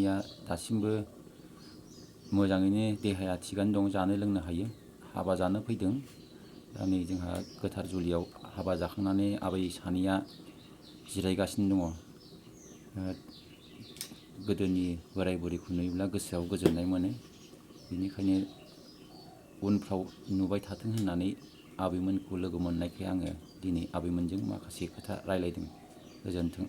सानैया दासिमबो मोजाङैनो देहाया थिगानो दं, जानो लोंनो हायो। हाबा जानो फैदों। दा नै जोंहा गोथार जुलियाव हाबा जाखांनानै आबै सानैया जिरायगासिनो दङ। गोदोनि बोराय बुरैखौ नुयोब्ला गोसोआव गोजोननाय मोनो। बेनिखायनो उनफ्राव नुबाय थाथों होननानै आबैमोनखौ लोगो मोननायखाय आङो दिनै आबैमोनजों माखासे खोथा रायलायदों। गोजोन्थों।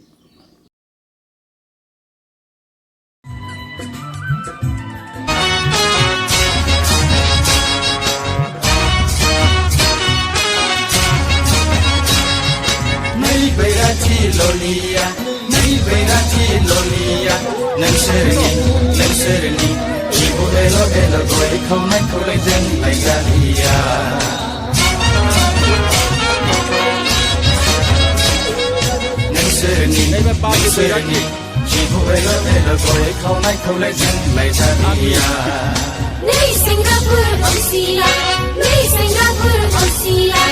बैराथि ललिया नै बैराथि ललिया नोंसोरनि बिब' बेल' बेल' गय खावनायखौलाय जोंलाय गालिया। नोंसोरनि बिब' बेल' बेल' गय खावनायखौलाय जोंलाय गालिया। नै सेंग्राफोर असिया, नै सेंग्राफोर असिया,